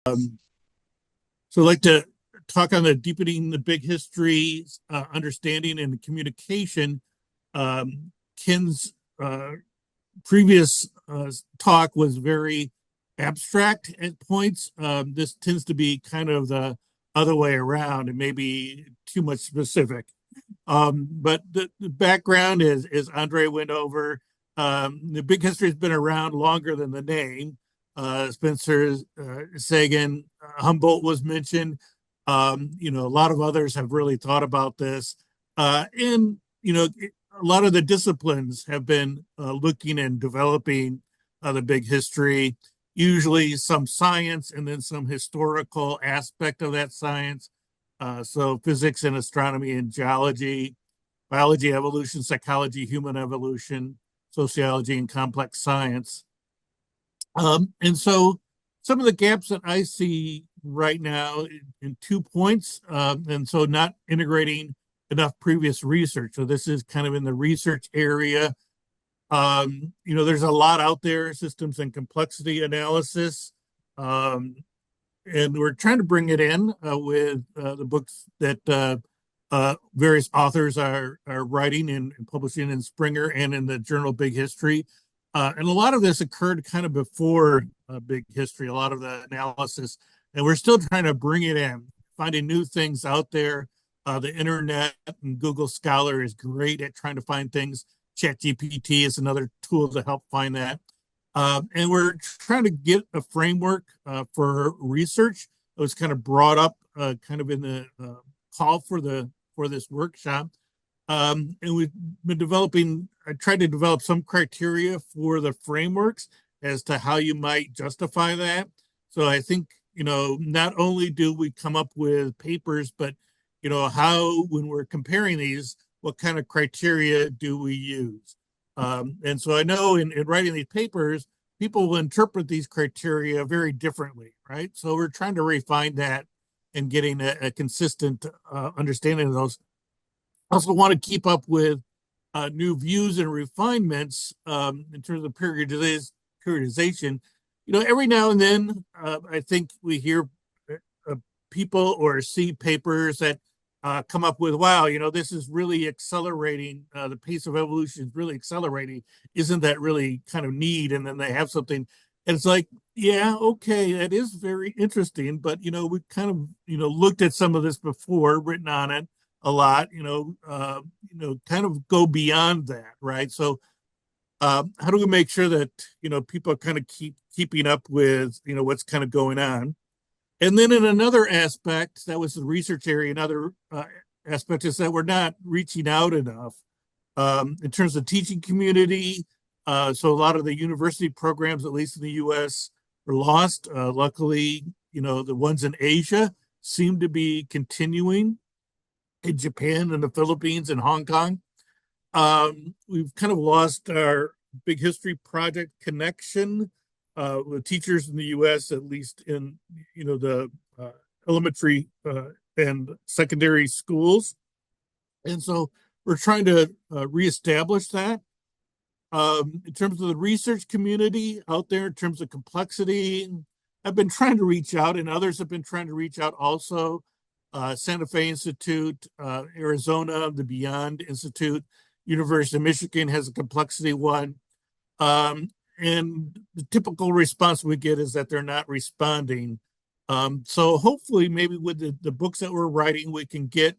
So I'd like to talk on the deepening the big history, understanding and communication. Ken's previous talk was very abstract at points. This tends to be kind of the other way around and maybe too much specific. But the background is Andre went over. The big history has been around longer than the name. Spencer, Sagan, Humboldt was mentioned. A lot of others have really thought about this. And, a lot of the disciplines have been looking and developing the big history, usually some science and then some historical aspect of that science. So physics and astronomy and geology, biology, evolution, psychology, human evolution, sociology, and complex science. And so some of the gaps that I see right now in 2 points, and so not integrating enough previous research. So this is kind of in the research area. There's a lot out there, systems and complexity analysis. And we're trying to bring it in with the books that various authors are writing and publishing in Springer and in the journal Big History. And a lot of this occurred kind of before Big History, a lot of the analysis, and we're still trying to bring it in, finding new things out there. The internet and Google Scholar is great at trying to find things. ChatGPT is another tool to help find that. And we're trying to get a framework for research. It was kind of brought up kind of in the call for this workshop. And we've been I tried to develop some criteria for the frameworks as to how you might justify that. So I think, not only do we come up with papers, but, how, when we're comparing these, what kind of criteria do we use? And so I know in writing these papers, people will interpret these criteria very differently, right? So we're trying to refine that and getting a consistent understanding of those. I also want to keep up with new views and refinements in terms of periodization. Every now and then, I think we hear people or see papers that come up with, wow, this is really accelerating. The pace of evolution is really accelerating. Isn't that really kind of neat? And then they have something, and it's like, yeah, okay, that is very interesting. But we kind of looked at some of this before, written on it a lot. Kind of go beyond that, right? So, how do we make sure that people kind of keeping up with what's kind of going on? And then in another aspect, that was the research area, another aspect is that we're not reaching out enough in terms of teaching community. So a lot of the university programs, at least in the US, are lost. Luckily, the ones in Asia seem to be continuing in Japan and the Philippines and Hong Kong. We've kind of lost our big history project connection with teachers in the U.S., at least in the elementary and secondary schools, and so we're trying to reestablish that. In terms of the research community out there, in terms of complexity, I've been trying to reach out, and others have been trying to reach out also. Santa Fe Institute, Arizona, the Beyond Institute, University of Michigan has a complexity one. And the typical response we get is that they're not responding. So hopefully, maybe with the books that we're writing, we can get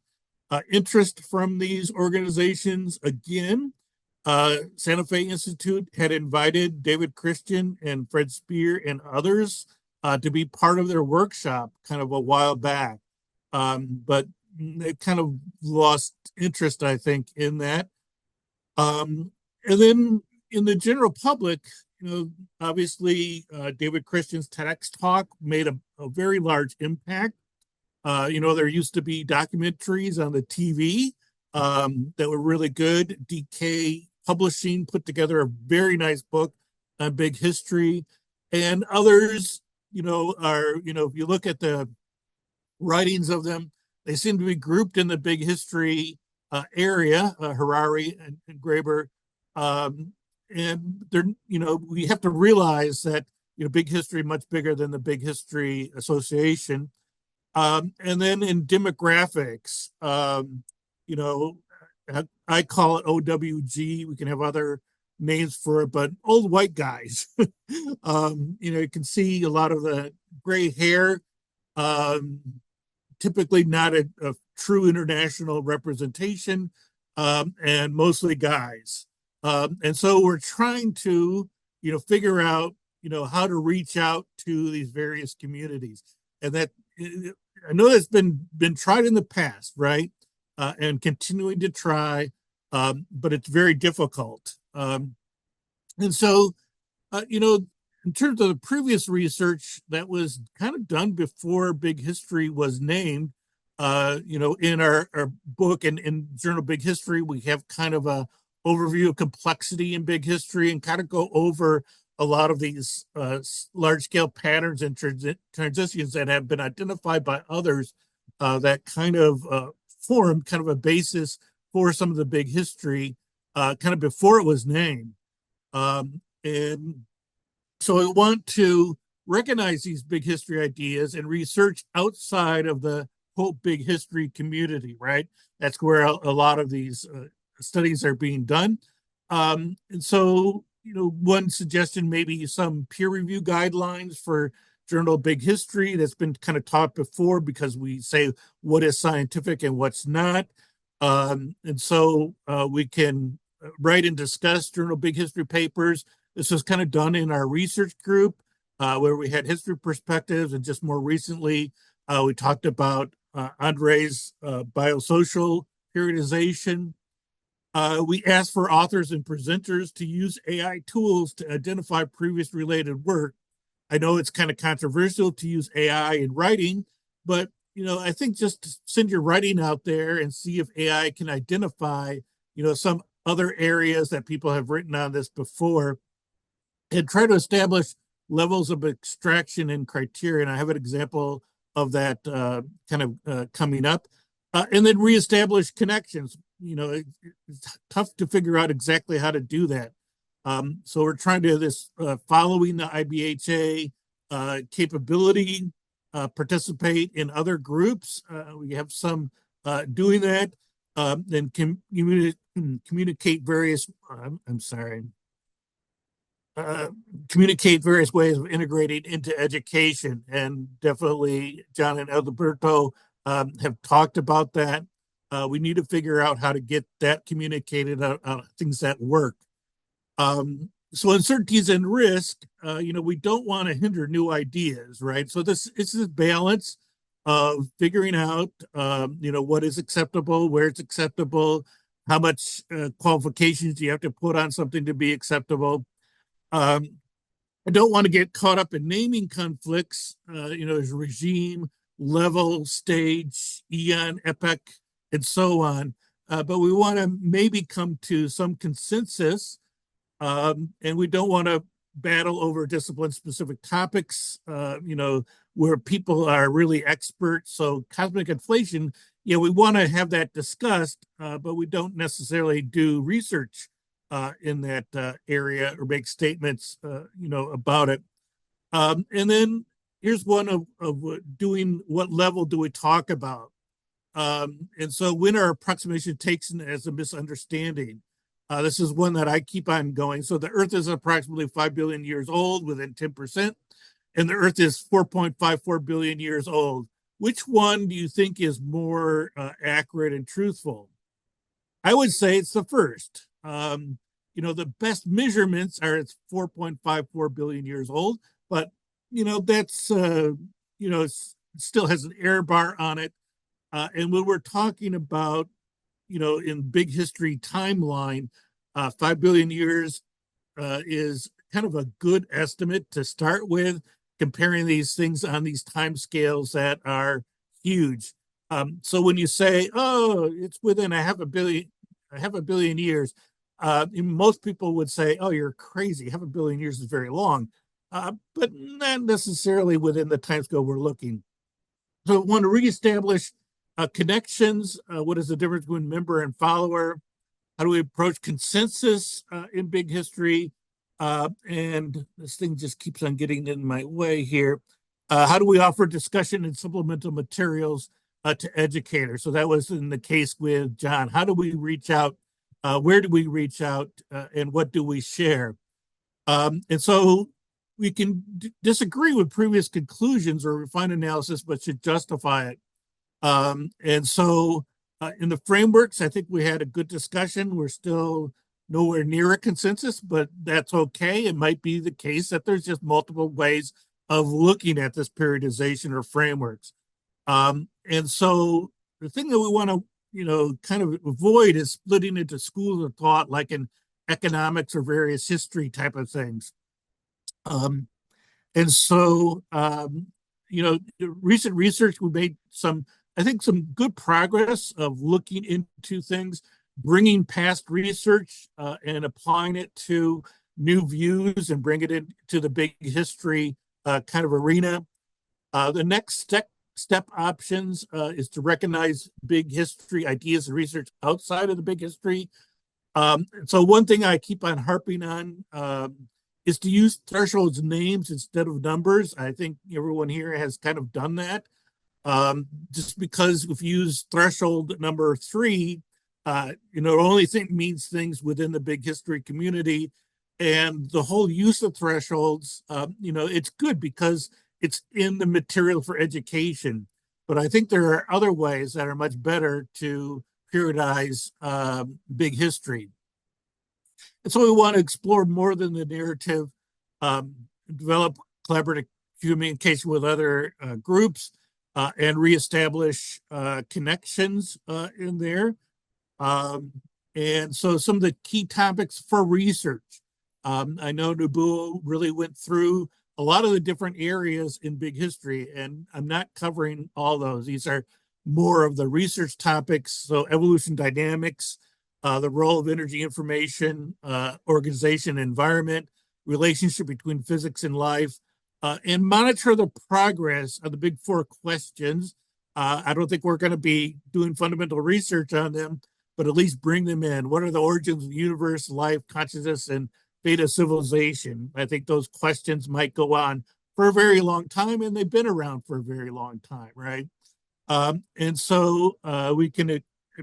interest from these organizations again. Santa Fe Institute had invited David Christian and Fred Spear and others to be part of their workshop kind of a while back. But they kind of lost interest, I think, in that. And then in the general public, obviously, David Christian's TEDx talk made a very large impact. There used to be documentaries on the TV that were really good. DK Publishing put together a very nice book on big history, and others, if you look at the writings of them, they seem to be grouped in the big history area, Harari and Graeber. And they're, we have to realize that big history much bigger than the Big History Association. And then in demographics, you know, I call it OWG. We can have other names for it, but old white guys. You can see a lot of the gray hair, um, typically not a true international representation, and mostly guys. And so we're trying to, figure out, how to reach out to these various communities. And that I know that's been tried in the past, right? And continuing to try, but it's very difficult. And so, in terms of the previous research that was kind of done before Big History was named, in our book and in Journal Big History, we have kind of a overview of complexity in Big History and kind of go over a lot of these large-scale patterns and transitions that have been identified by others that kind of form kind of a basis for some of the Big History kind of before it was named. And so I want to recognize these big history ideas and research outside of the quote big history community, right? That's where a lot of these studies are being done. And so, one suggestion, maybe some peer review guidelines for Journal Big History that's been kind of taught before, because we say what is scientific and what's not. And so we can write and discuss Journal Big History papers. This was kind of done in our research group where we had history perspectives, and just more recently, we talked about Andre's biosocial periodization. We asked for authors and presenters to use AI tools to identify previous related work. I know it's kind of controversial to use AI in writing, but I think just send your writing out there and see if AI can identify, some other areas that people have written on this before, and try to establish levels of extraction and criteria. And I have an example of that coming up. And then reestablish connections. It's tough to figure out exactly how to do that. So we're trying to do this following the IBHA capability, participate in other groups. We have some doing that, then communicate various, communicate various ways of integrating into education. And definitely John and Alberto have talked about that. We need to figure out how to get that communicated on things that work. So uncertainties and risk, we don't want to hinder new ideas, right? So it's this balance of figuring out, what is acceptable, where it's acceptable, how much qualifications you have to put on something to be acceptable. I don't want to get caught up in naming conflicts, as regime, level, stage, eon, epoch, and so on. But we want to maybe come to some consensus, and we don't want to battle over discipline-specific topics, where people are really experts. So cosmic inflation, we want to have that discussed, but we don't necessarily do research in that area or make statements, about it. And then here's one of doing what level do we talk about? And so when our approximation takes in as a misunderstanding, this is one that I keep on going. So the Earth is approximately 5 billion years old within 10%, and the Earth is 4.54 billion years old. Which one do you think is more accurate and truthful? I would say it's the first. The best measurements are it's 4.54 billion years old, but that's it still has an error bar on it. And when we're talking about, in big history timeline, 5 billion years is kind of a good estimate to start with, comparing these things on these time scales that are huge. So when you say, oh, it's within a half a billion years, most people would say, oh, you're crazy. Half a billion years is very long, but not necessarily within the time scale we're looking. So I want to reestablish connections. What is the difference between member and follower? How do we approach consensus in big history? And this thing just keeps on getting in my way here. How do we offer discussion and supplemental materials to educators? So that was in the case with John. How do we reach out? Where do we reach out? And what do we share? And so we can disagree with previous conclusions or refine analysis, but should justify it. And so in the frameworks, I think we had a good discussion. We're still nowhere near a consensus, but that's okay. It might be the case that there's just multiple ways of looking at this periodization or frameworks. And so the thing that we want to, kind of avoid is splitting into schools of thought, like in economics or various history type of things. And so, recent research, we made I think some good progress of looking into things, bringing past research and applying it to new views and bring it into the big history kind of arena. The next step options is to recognize big history ideas and research outside of the big history. So one thing I keep on harping on is to use thresholds names instead of numbers. I think everyone here has kind of done that. Just because if you use threshold number 3, only means things within the big history community. And the whole use of thresholds, it's good because it's in the material for education. But I think there are other ways that are much better to periodize big history. And so we want to explore more than the narrative, develop collaborative communication with other groups, and reestablish connections in there. And so some of the key topics for research. I know Nobuo really went through a lot of the different areas in big history, and I'm not covering all those. These are more of the research topics. So evolution dynamics, the role of energy information, organization, environment, relationship between physics and life, and monitor the progress of the big 4 questions. I don't think we're going to be doing fundamental research on them, but at least bring them in. What are the origins of the universe, life, consciousness, and beta civilization? I think those questions might go on for a very long time, and they've been around for a very long time, right? And so we can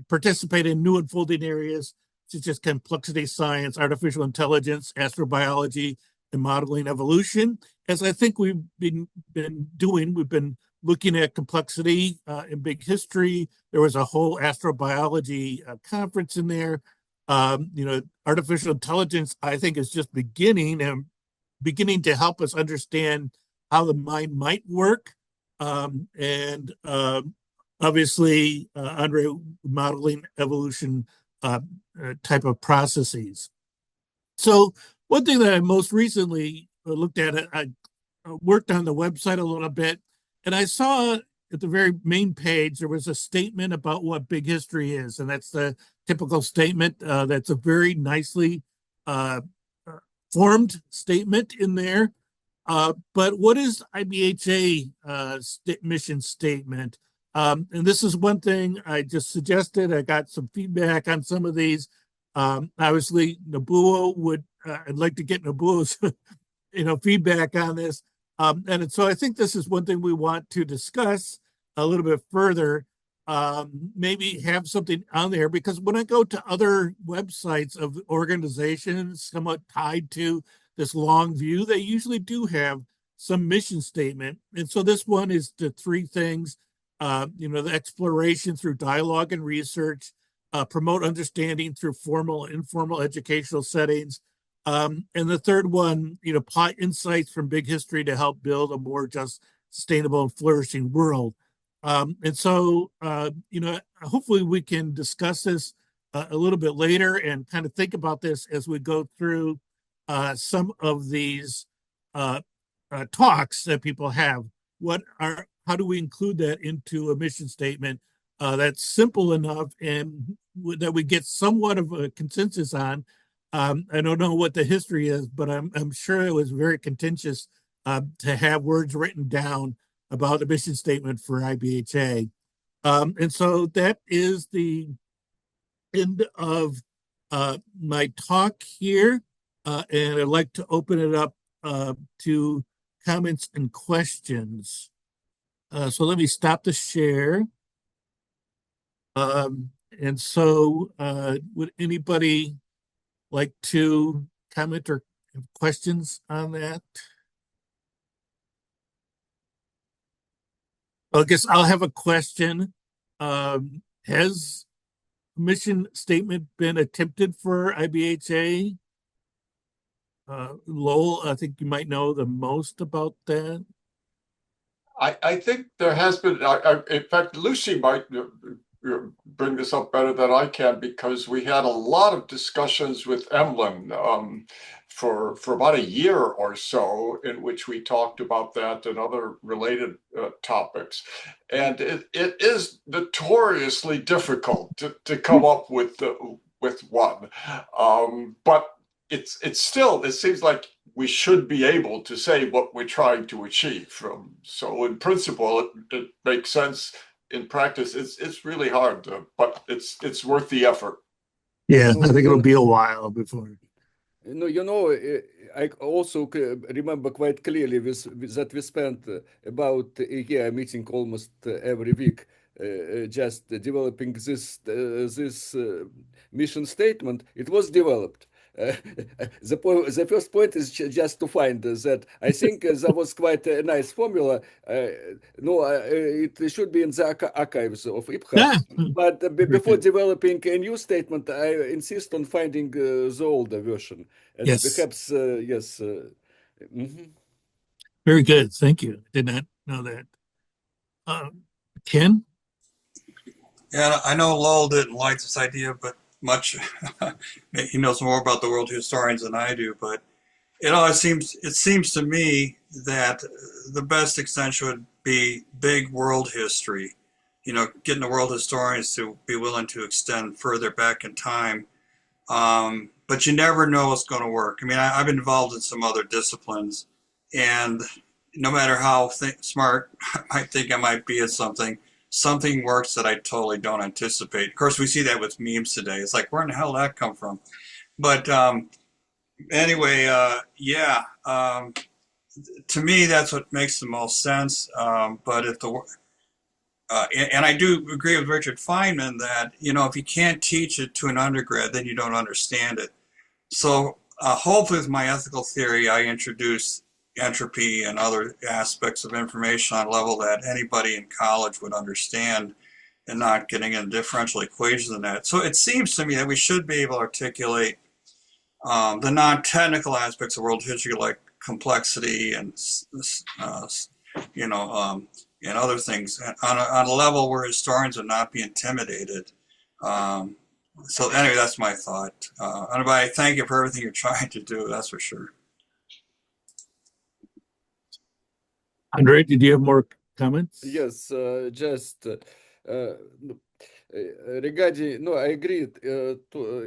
participate in new unfolding areas such as complexity science, artificial intelligence, astrobiology, and modeling evolution. As I think we've been doing, we've been looking at complexity in big history. There was a whole astrobiology conference in there. Artificial intelligence, I think, is just beginning to help us understand how the mind might work. And obviously, Andre modeling evolution type of processes. So one thing that I most recently looked at, I worked on the website a little bit, and I saw at the very main page, there was a statement about what big history is. And that's the typical statement. That's a very nicely formed statement in there. But what is IBHA mission statement? And this is one thing I just suggested. I got some feedback on some of these. Obviously, Nobuo I'd like to get Nobuo's feedback on this. And so I think this is one thing we want to discuss a little bit further. Maybe have something on there, because when I go to other websites of organizations somewhat tied to this long view, they usually do have some mission statement. And so this one is the 3 things, the exploration through dialogue and research, promote understanding through formal and informal educational settings. And the third one, apply insights from big history to help build a more just, sustainable, and flourishing world. And so, hopefully we can discuss this a little bit later and kind of think about this as we go through some of these talks that people have. How do we include that into a mission statement that's simple enough and that we get somewhat of a consensus on? I don't know what the history is, but I'm sure it was very contentious to have words written down about the mission statement for IBHA. And so that is the end of my talk here. and I'd like to open it up to comments and questions. So let me stop the share. And so would anybody like to comment or have questions on that? I guess I'll have a question. Has mission statement been attempted for IBHA? Lowell, I think you might know the most about that. I think there has been, in fact, Lucy might bring this up better than I can, because we had a lot of discussions with Emlyn for about a year or so, in which we talked about that and other related topics. And it is notoriously difficult to come up with one. But it's still, it seems like we should be able to say what we're trying to achieve. So in principle, it makes sense. In practice, it's really hard, but it's worth the effort. Yeah, No, I think it'll be a while before. no, I also remember quite clearly that we spent about a year meeting almost every week, just developing this mission statement. It was developed. The first point is just to find that I think that was quite a nice formula. No, it should be in the archives of IBHA. Yeah, But very before good. developing a new statement, I insist on finding the older version. And Yes, perhaps, yes. Mhm. very good. Thank you. Did not know that. Ken? Yeah, I know Lowell didn't like this idea, but much he knows more about the world historians than I do. But it seems to me that the best extension would be big world history. Getting the world historians to be willing to extend further back in time. But you never know what's going to work. I mean, I've been involved in some other disciplines, and no matter how smart I might think I might be at something works that I totally don't anticipate. Of course, we see that with memes today. It's like, where in the hell did that come from? But anyway, yeah, to me, that's what makes the most sense. But if the and I do agree with Richard Feynman that if you can't teach it to an undergrad, then you don't understand it. So hopefully, with my ethical theory, I introduce entropy and other aspects of information on a level that anybody in college would understand, and not getting into differential equations and that. So it seems to me that we should be able to articulate the non-technical aspects of world history, like complexity and you know and other things, on a level where historians would not be intimidated. So anyway, that's my thought. And I thank you for everything you're trying to do. That's for sure. Andre, did you have more comments? Yes, just regarding, no, I agree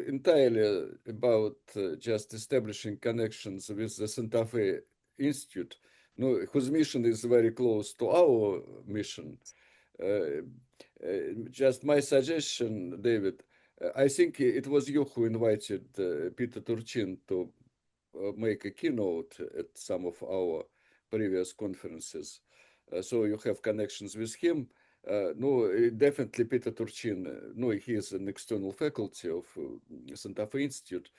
entirely about just establishing connections with the Santa Fe Institute, no, whose mission is very close to our mission. Uh, just my suggestion, David, I think it was you who invited Peter Turchin to make a keynote at some of our previous conferences. So you have connections with him. No, definitely Peter Turchin, no, he is an external faculty of Santa Fe Institute.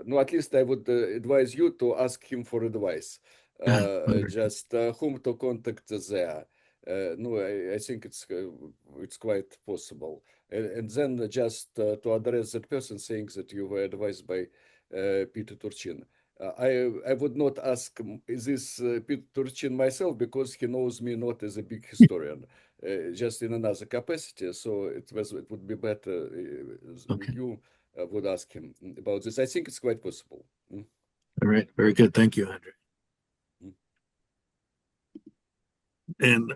No, at least I would advise you to ask him for advice. Yeah, Just whom to contact there. No, I think it's quite possible. And then just to address that person saying that you were advised by Peter Turchin. I would not ask this Peter Turchin myself, because he knows me not as a big historian, just in another capacity. So it would be better okay. you would ask him about this. I think it's quite possible. All right. Very good. Thank you, Andre. And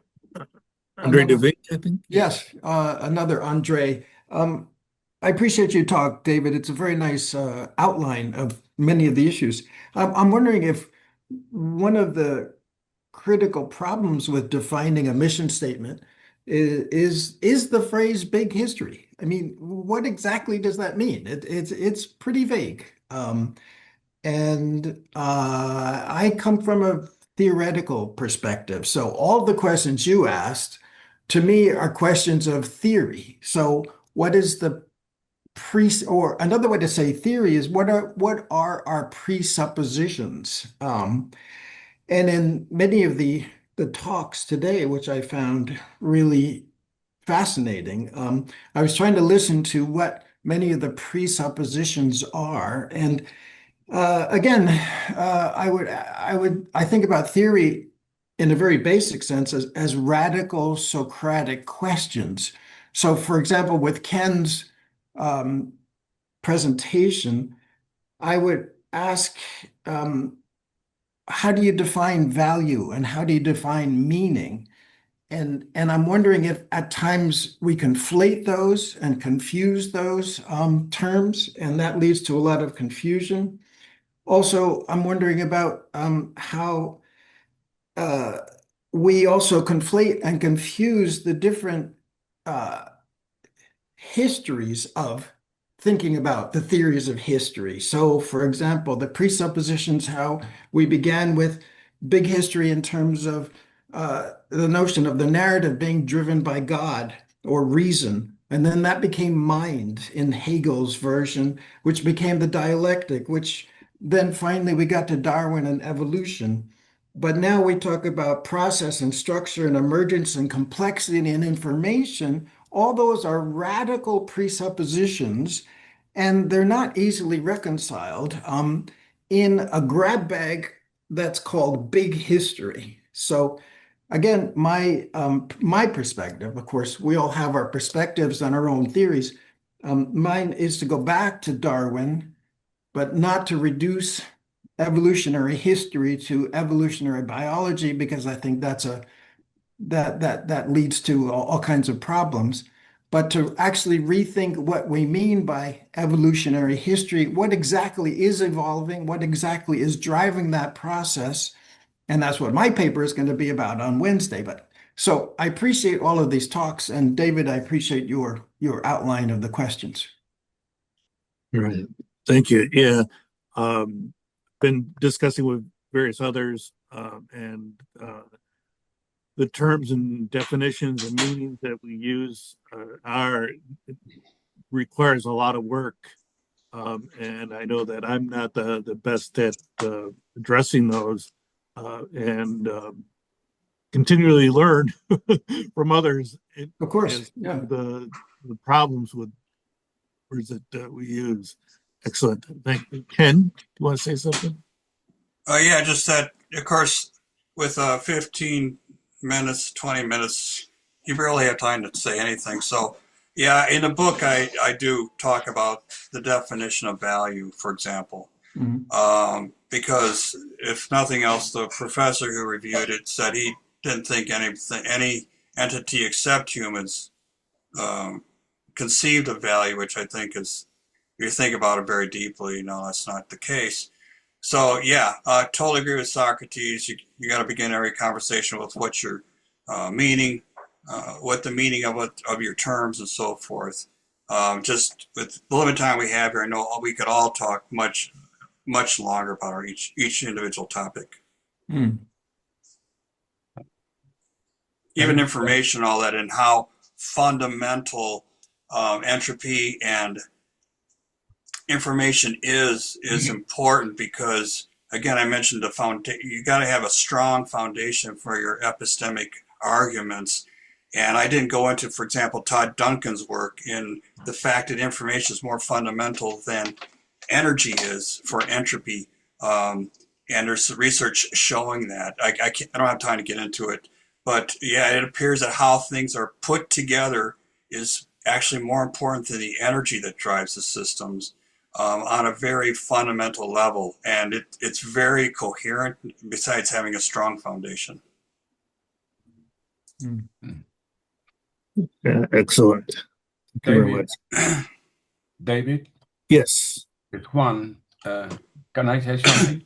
Andre Another, DeVink, I think. yes, another Andre. I appreciate your talk, David. It's a very nice outline of many of the issues. I'm wondering if one of the critical problems with defining a mission statement is the phrase "big history." I mean, what exactly does that mean? It's pretty vague. And I come from a theoretical perspective. So all the questions you asked, to me, are questions of theory. So what is the or another way to say theory is what are our presuppositions? And in many of the talks today, which I found really fascinating, I was trying to listen to what many of the presuppositions are, and again, I think about theory in a very basic sense as radical Socratic questions. So, for example, with Ken's um, presentation, I would ask, how do you define value and how do you define meaning? And I'm wondering if at times we conflate those and confuse those terms, and that leads to a lot of confusion. Also, I'm wondering about how uh, we also conflate and confuse the different uh, histories of thinking about the theories of history. So, for example, the presuppositions, how we began with big history in terms of the notion of the narrative being driven by God or reason. And then that became mind in Hegel's version, which became the dialectic, which then finally we got to Darwin and evolution. But now we talk about process and structure and emergence and complexity and information. All those are radical presuppositions, and they're not easily reconciled in a grab bag that's called big history. So, again, my perspective, of course, we all have our perspectives and our own theories. Mine is to go back to Darwin, but not to reduce evolutionary history to evolutionary biology, because I think that leads to all kinds of problems. But to actually rethink what we mean by evolutionary history, what exactly is evolving, what exactly is driving that process, and that's what my paper is going to be about on Wednesday. But so I appreciate all of these talks, and David, I appreciate your outline of the questions. Right. Thank you. Yeah. Been discussing with various others, and the terms and definitions and meanings that we use are requires a lot of work. And I know that I'm not the best at addressing those, and continually learn from others Of course, as yeah. the problems with words that we use. Excellent. Thank you. Ken, do you want to say something? Yeah, just that, of course, with 15 minutes, 20 minutes, you barely have time to say anything. So, yeah, in the book, I do talk about the definition of value, for example. Because if nothing else, the professor who reviewed it said he didn't think any entity except humans conceived of value, which I think is, if you think about it very deeply, you know, that's not the case. So yeah, I totally agree with Socrates. You got to begin every conversation with what your meaning, what the meaning of your terms and so forth. Just with the limited time we have here, I know we could all talk much longer about each individual topic. Even information, all that, and how fundamental entropy and information is important, because again, I mentioned the foundation. You got to have a strong foundation for your epistemic arguments. And I didn't go into, for example, Todd Duncan's work in the fact that information is more fundamental than energy is for entropy. And there's research showing that. I don't have time to get into it, but yeah, it appears that how things are put together is actually more important than the energy that drives the systems. On a very fundamental level, and it's very coherent, besides having a strong foundation. Yeah, excellent. Thank you very much. David? Yes. It's Juan. Can I say something?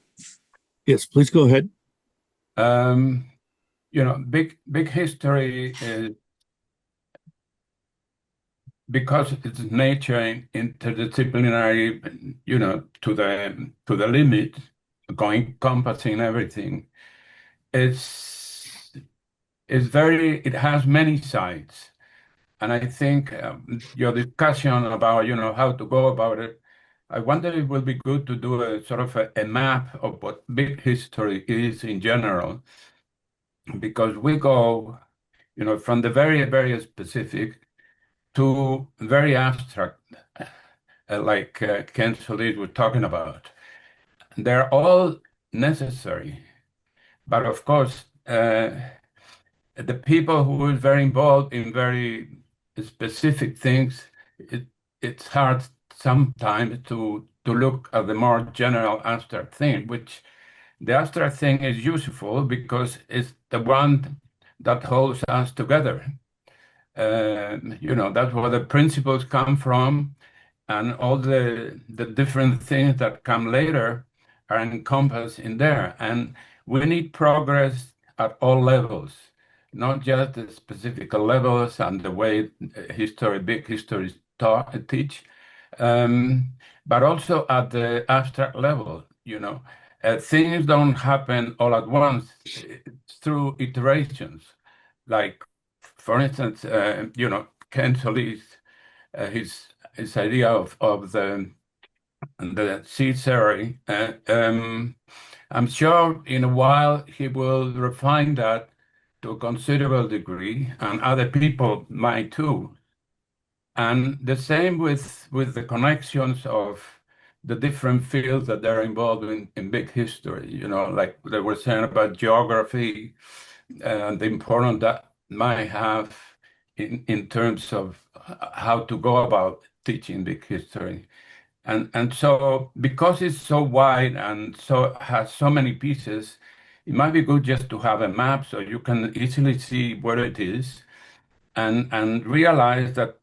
Yes, please go ahead. You know, big history is because its nature interdisciplinary, to the limit, going encompassing everything, it's it has many sides. And I think your discussion about, how to go about it, I wonder if it would be good to do a sort of a map of what big history is in general, because we go, from the very, very specific to very abstract, like Ken Solis was talking about. They're all necessary, but of course, the people who are very involved in very specific things, it's hard sometimes to look at the more general abstract thing, which the abstract thing is useful because it's the one that holds us together. That's where the principles come from, and all the different things that come later are encompassed in there. And we need progress at all levels, not just the specific levels and the way big histories teach, but also at the abstract level. Things don't happen all at once. It's through iterations. Like, for instance, Ken Solis, his idea of the seed theory. I'm sure in a while he will refine that to a considerable degree, and other people might too. And the same with the connections of the different fields that they're involved in big history, like they were saying about geography and the importance that might have in terms of how to go about teaching big history. And so because it's so wide and so has so many pieces, it might be good just to have a map so you can easily see where it is and realize that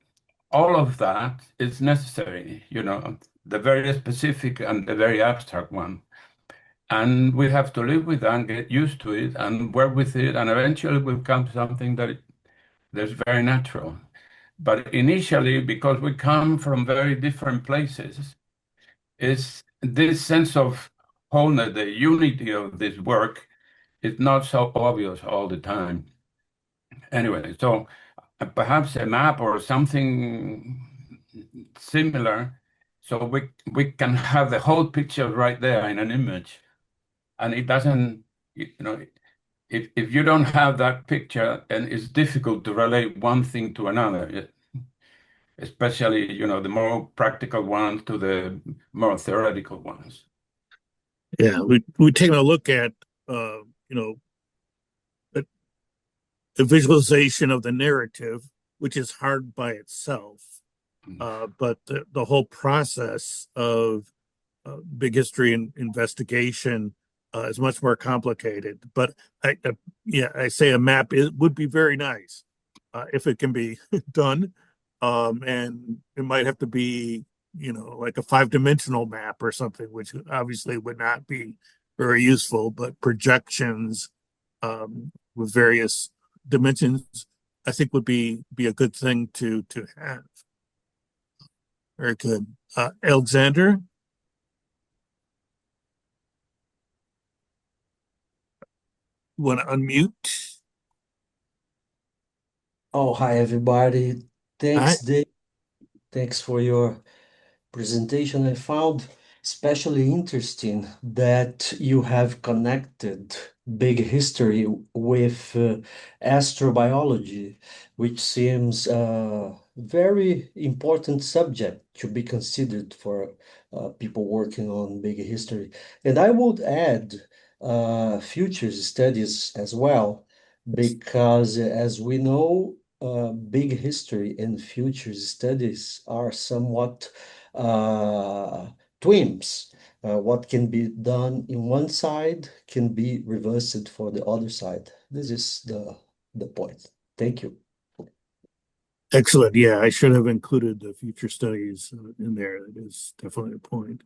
all of that is necessary, the very specific and the very abstract one. And we have to live with that and get used to it and work with it, and eventually will come to something that's very natural. But initially, because we come from very different places, is this sense of wholeness, the unity of this work, is not so obvious all the time. Anyway, so perhaps a map or something similar, so we can have the whole picture right there in an image, and it doesn't, if you don't have that picture, then it's difficult to relate one thing to another, especially, the more practical ones to the more theoretical ones. Yeah, we've taken a look at the visualization of the narrative, which is hard by itself, but the whole process of big history and investigation is much more complicated. But I say a map would be very nice if it can be done, and it might have to be like a 5-dimensional map or something, which obviously would not be very useful. But projections with various dimensions, I think would be a good thing to have. Very good. Alexander? You want to unmute? Oh, hi, everybody. Thanks, Hi. Dave. Thanks for your presentation. I found especially interesting that you have connected big history with astrobiology, which seems a very important subject to be considered for people working on big history. And I would add future studies as well, because as we know, big history and future studies are somewhat twins. What can be done in one side can be reversed for the other side. This is the point. Thank you. Excellent. Yeah, I should have included the future studies in there. That is definitely a point.